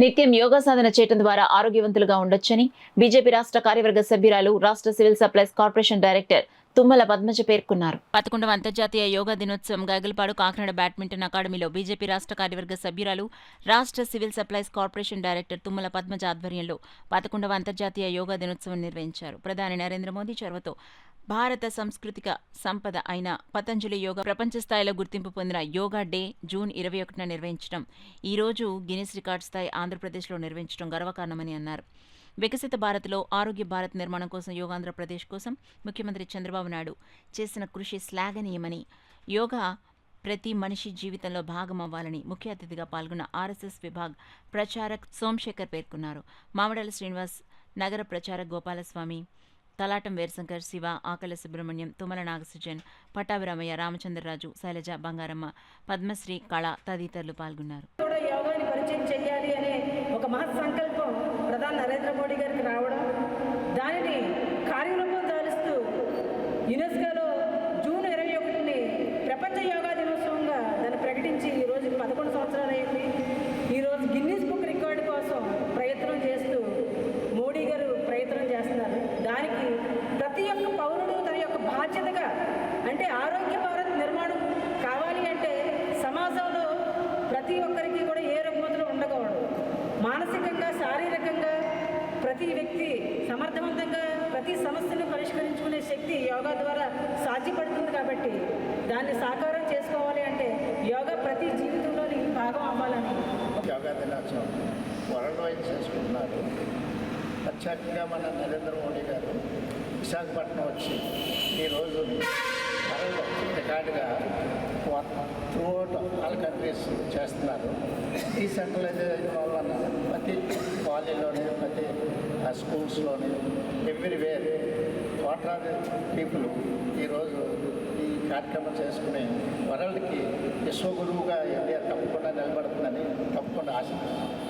నిత్యం యోగా సాధన చేయడం ద్వారా ఆరోగ్యవంతులుగా ఉండొచ్చని బీజేపీ రాష్ట్ర కార్యవర్గ సభ్యురాలు, రాష్ట్ర civil supplies corporation director Tummala Padmaja పేర్కొన్నారు. 11వ అంతర్జాతీయ యోగా దినోత్సవం గాయగలపాడు కాకినాడ బ్యాడ్మింటన్ అకాడమీలో బీజేపీ రాష్ట్ర కార్యవర్గ సభ్యురాలు, రాష్ట్ర civil supplies corporation director Tummala Padmaja ఆధ్వర్యంలో 11వ అంతర్జాతీయ యోగా దినోత్సవం నిర్వహించారు. ప్రధాని నరేంద్ర మోదీ చొరవతో భారత సాంస్కృతిక సంపద అయిన పతంజలి యోగా ప్రపంచ స్థాయిలో గుర్తింపు పొందిన యోగా డే జూన్ 21న నిర్వహించడం, ఈ రోజు గిన్నిస్ రికార్డ్ స్థాయి ఆంధ్రప్రదేశ్లో నిర్వహించడం గర్వకారణమని అన్నారు. వికసిత భారత్లో ఆరోగ్య భారత్ నిర్మాణం కోసం యోగాంధ్రప్రదేశ్ కోసం ముఖ్యమంత్రి చంద్రబాబు నాయుడు చేసిన కృషి శ్లాఘనీయమని, యోగా ప్రతి మనిషి జీవితంలో భాగం అవ్వాలని ముఖ్య అతిథిగా పాల్గొన్న ఆర్ఎస్ఎస్ విభాగ్ ప్రచారక్ సోమశేఖర్ పేర్కొన్నారు. మామిడాల శ్రీనివాస్, నగర ప్రచారక్ గోపాలస్వామి, తలాటం వీరశంకర్, శివ, ఆకల సుబ్రహ్మణ్యం, తుమ్మల నాగసుజన్, పట్టాభిరామయ్య, రామచంద్రరాజు, శైలజ, బంగారమ్మ, పద్మశ్రీ, కళ తదితరులు పాల్గొన్నారు. యోగాని పరిచయం చేయాలి అనే ఒక మహత్ సంకల్పం ప్రధాని నరేంద్ర మోడీ గారికి రావడం, దానిని కార్యరూపం దాలుస్తూ యునెస్కోలో జూన్ 21ని ప్రపంచ యోగా దినోత్సవంగా దాన్ని ప్రకటించి ఈరోజు 11 సంవత్సరాలు అయింది. ఈరోజు గిన్నిస్ బుక్ రికార్డు కోసం ప్రయత్నం చేస్తూ మోడీ గారు ప్రయత్నం చేస్తున్నారు. దానికి ప్రతి ఒక్క పౌరుడు తన యొక్క బాధ్యతగా, అంటే ఆరోగ్య భారత్ నిర్మాణం కావాలి అంటే సమాజంలో ప్రతి ఒక్కరికి కూడా ఏ రుగ్మతలు ఉండకూడదు. మానసికంగా, శారీరకంగా ప్రతి వ్యక్తి సమర్థవంతంగా ప్రతి సమస్యను పరిష్కరించుకునే శక్తి యోగా ద్వారా సాధ్యపడుతుంది. కాబట్టి దాన్ని సాకారం చేసుకోవాలి అంటే యోగా ప్రతి జీవితంలోని భాగం అవ్వాలని యోగా దినోత్సవం వరల్డ్ వైడ్ చేసుకుంటున్నారు. ప్రత్యేకంగా మన నరేంద్ర మోడీ గారు విశాఖపట్నం వచ్చి ఈరోజు వరల్డ్ రికార్డుగా త్రూఅవుట్ ఆల్ కంట్రీస్ చేస్తున్నారు. డీసెంట్రలైజేషన్ వలన ప్రతి కాలేజీలోని, ప్రతి స్కూల్స్లోని, ఎవ్రీవేర్ వాటర్ పీపుల్ ఈరోజు ఈ కార్యక్రమం చేసుకుని వరల్డ్కి విశ్వగురువుగా ఇండియా తప్పకుండా నిలబడుతుందని తప్పకుండా ఆశిస్తున్నాను.